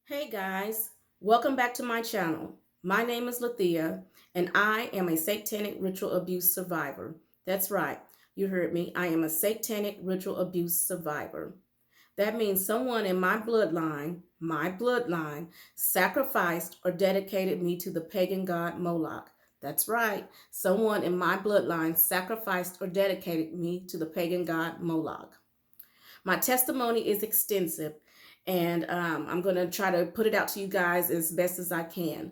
Hey guys, welcome back to my channel. My name is Lathea and I am a satanic ritual abuse survivor. That's right, you heard me. I am a satanic ritual abuse survivor. That means someone in my bloodline, sacrificed or dedicated me to the pagan god Moloch. That's right, someone in my bloodline sacrificed or dedicated me to the pagan god Moloch. My testimony is extensive, and I'm going to try to put it out to you guys as best as I can.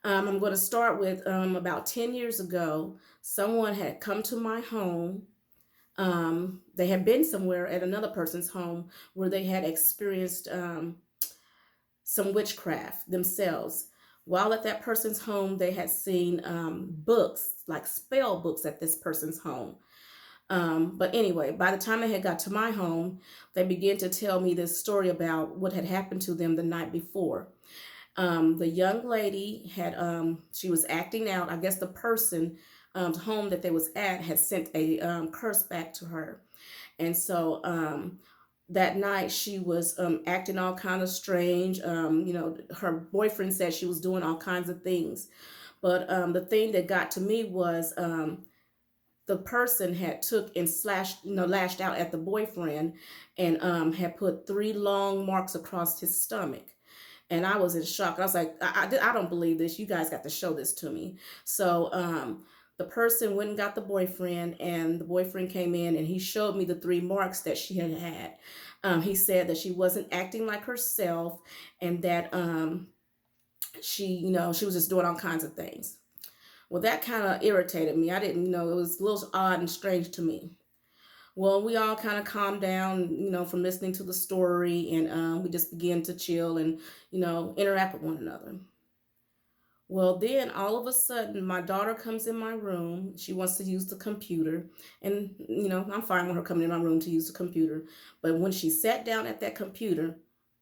I'm going to start with about 10 years ago, someone had come to my home. They had been somewhere at another person's home where they had experienced some witchcraft themselves. While at that person's home, they had seen books, like spell books, at this person's home. But anyway, by the time they had got to my home, they began to tell me this story about what had happened to them the night before. The young lady had, she was acting out. I guess the person home that they was at had sent a curse back to her. And so that night she was acting all kind of strange. Her boyfriend said she was doing all kinds of things. But the thing that got to me was the person had took and lashed out at the boyfriend and had put three long marks across his stomach. And I was in shock. I was like, I don't believe this. You guys got to show this to me. So the person went and got the boyfriend, and the boyfriend came in and he showed me the three marks that she had had. He said that she wasn't acting like herself, and that she was just doing all kinds of things. Well, that kind of irritated me. I didn't, it was a little odd and strange to me. Well, we all kind of calmed down, from listening to the story, and we just began to chill and, interact with one another. Well, then all of a sudden, my daughter comes in my room. She wants to use the computer. And, I'm fine with her coming in my room to use the computer. But when she sat down at that computer,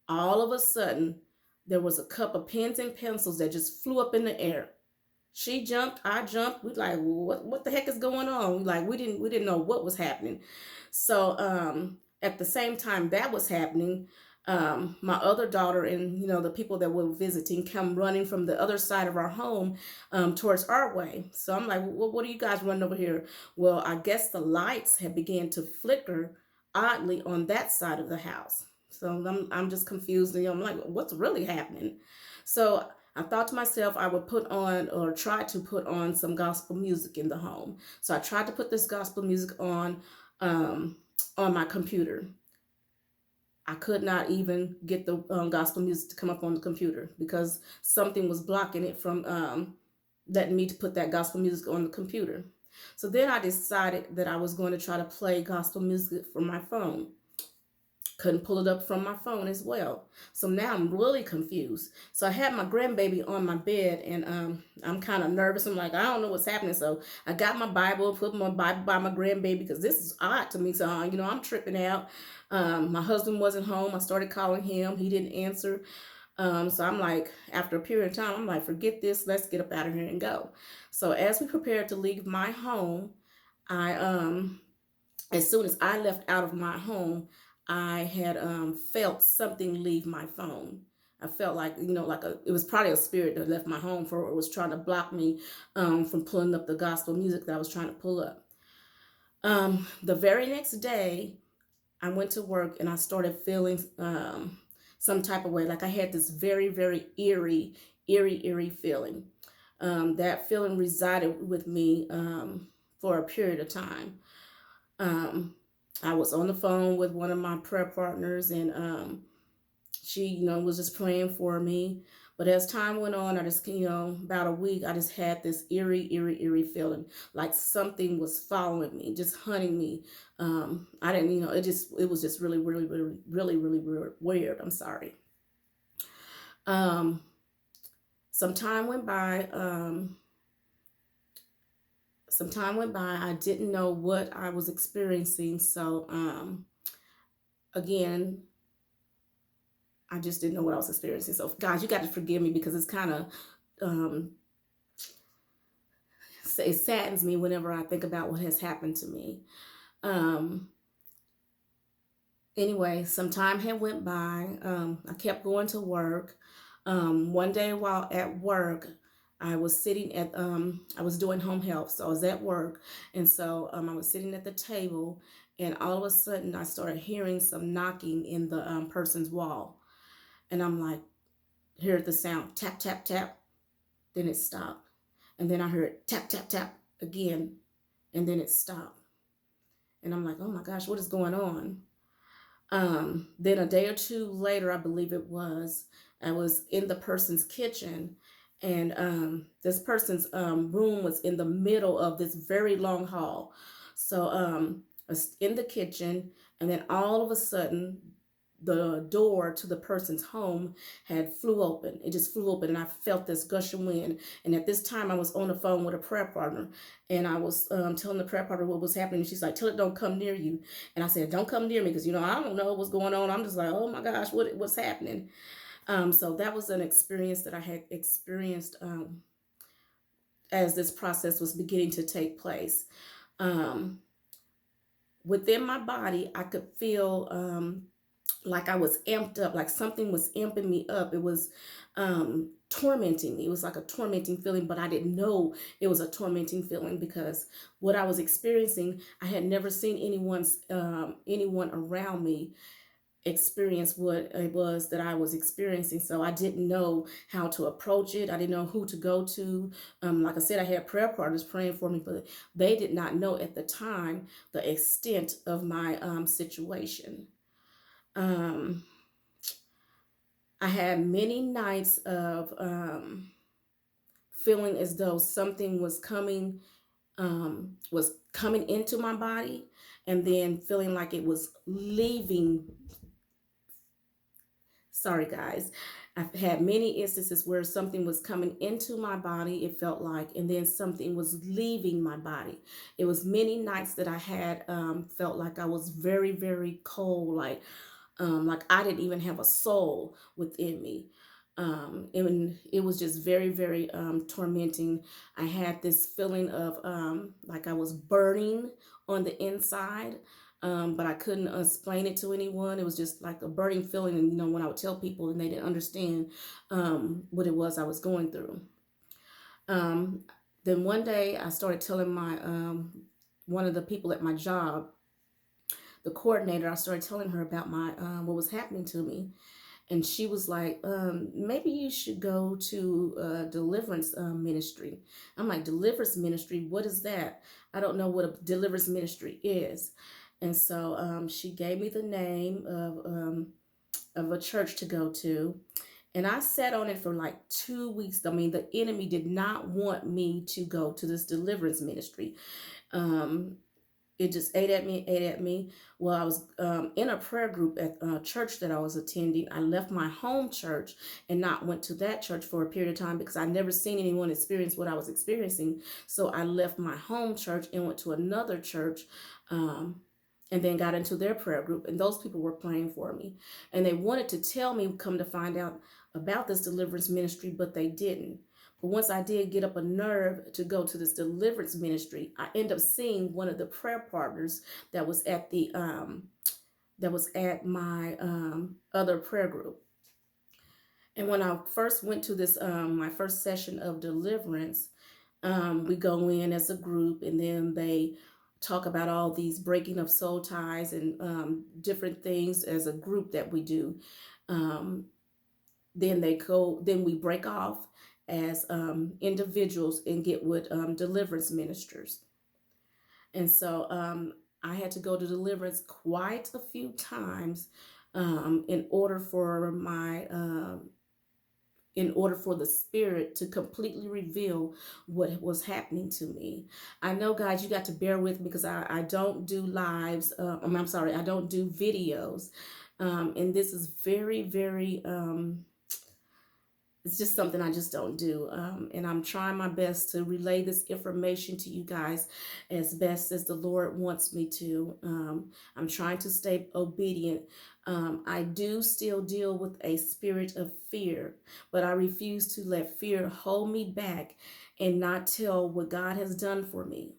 all of a sudden, there was a cup of pens and pencils that just flew up in the air. She jumped, I jumped. We like, well, what the heck is going on? We didn't know what was happening. So at the same time that was happening, my other daughter and the people that were visiting come running from the other side of our home towards our way. So I'm like, well, what are you guys running over here? Well, I guess the lights had began to flicker oddly on that side of the house. So I'm just confused. And, I'm like, what's really happening? So I thought to myself I would put on or try to put on some gospel music in the home. So I tried to put this gospel music on my computer. I could not even get the gospel music to come up on the computer because something was blocking it from letting me to put that gospel music on the computer. So then I decided that I was going to try to play gospel music from my phone. Couldn't pull it up from my phone as well. So now I'm really confused. So I had my grandbaby on my bed, and I'm kind of nervous. I'm like, I don't know what's happening. So I got my Bible, put my Bible by my grandbaby because this is odd to me. So, I'm tripping out. My husband wasn't home. I started calling him. He didn't answer. So I'm like, after a period of time, I'm like, forget this. Let's get up out of here and go. So as we prepared to leave my home, I as soon as I left out of my home, I had felt something leave my phone. I felt like, it was probably a spirit that left my home for it was trying to block me from pulling up the gospel music that I was trying to pull up. The very next day, I went to work and I started feeling some type of way. Like I had this very, very eerie feeling. That feeling resided with me for a period of time. Um, I was on the phone with one of my prayer partners, and she, was just praying for me. But as time went on, I just, about a week, I just had this eerie feeling like something was following me, just hunting me. I didn't, it was just really weird. I'm sorry. Um, some time went by. Some time went by. I didn't know what I was experiencing. So, again, I just didn't know what I was experiencing. So, guys, you got to forgive me because it's kind of, um, it saddens me whenever I think about what has happened to me. Um, Anyway, some time had went by. I kept going to work. One day while at work, I was sitting at I was doing home health, so I was at work, and so I was sitting at the table, and all of a sudden I started hearing some knocking in the person's wall, and I'm like, heard the sound tap tap tap, then it stopped, and then I heard tap tap tap again, and then it stopped, and I'm like, oh my gosh, what is going on? Then a day or two later, I believe it was, I was in the person's kitchen, and this person's room was in the middle of this very long hall. So I was in the kitchen, and then all of a sudden, the door to the person's home had flew open. It just flew open, and I felt this gush of wind. And at this time, I was on the phone with a prayer partner, and I was telling the prayer partner what was happening. She's like, "Tell it don't come near you." And I said, "Don't come near me, because I don't know what's going on." I'm just like, "Oh my gosh, what's happening?" So that was an experience that I had experienced as this process was beginning to take place. Um, Within my body, I could feel like I was amped up, like something was amping me up. It was tormenting me. It was like a tormenting feeling, but I didn't know it was a tormenting feeling, because what I was experiencing, I had never seen anyone around me experience what it was that I was experiencing. So I didn't know how to approach it. I didn't know who to go to. Like I said, I had prayer partners praying for me, but they did not know at the time the extent of my situation. Um, I had many nights of feeling as though something was coming into my body, and then feeling like it was leaving. Sorry, guys. I've had many instances where something was coming into my body, it felt like, and then something was leaving my body. It was many nights that I had felt like I was very, very cold, like I didn't even have a soul within me. It was just very, very tormenting. I had this feeling of like I was burning on the inside, but I couldn't explain it to anyone. It was just like a burning feeling, and when I would tell people and they didn't understand what it was I was going through. Um, then one day I started telling my one of the people at my job, the coordinator. I started telling her about my what was happening to me, and she was like, maybe you should go to deliverance ministry. I'm like, deliverance ministry? What is that? I don't know what a deliverance ministry is. And so she gave me the name of a church to go to. And I sat on it for like 2 weeks. I mean, the enemy did not want me to go to this deliverance ministry. Um, it just ate at me, ate at me. Well, I was in a prayer group at a church that I was attending. I left my home church and not went to that church for a period of time, because I never seen anyone experience what I was experiencing. So I left my home church and went to another church, um, and then got into their prayer group. And those people were praying for me. And they wanted to tell me, come to find out, about this deliverance ministry, but they didn't. But once I did get up a nerve to go to this deliverance ministry, I ended up seeing one of the prayer partners that was at the that was at my other prayer group. And when I first went to this my first session of deliverance, we go in as a group, and then they talk about all these breaking of soul ties and different things as a group that we do. Um, then we break off as individuals and get with deliverance ministers. And so I had to go to deliverance quite a few times in order for the spirit to completely reveal what was happening to me. I know, guys, you got to bear with me, because I don't do lives. I'm sorry, I don't do videos. And this is very, very it's just something I just don't do. And I'm trying my best to relay this information to you guys as best as the Lord wants me to. I'm trying to stay obedient. I do still deal with a spirit of fear, but I refuse to let fear hold me back and not tell what God has done for me.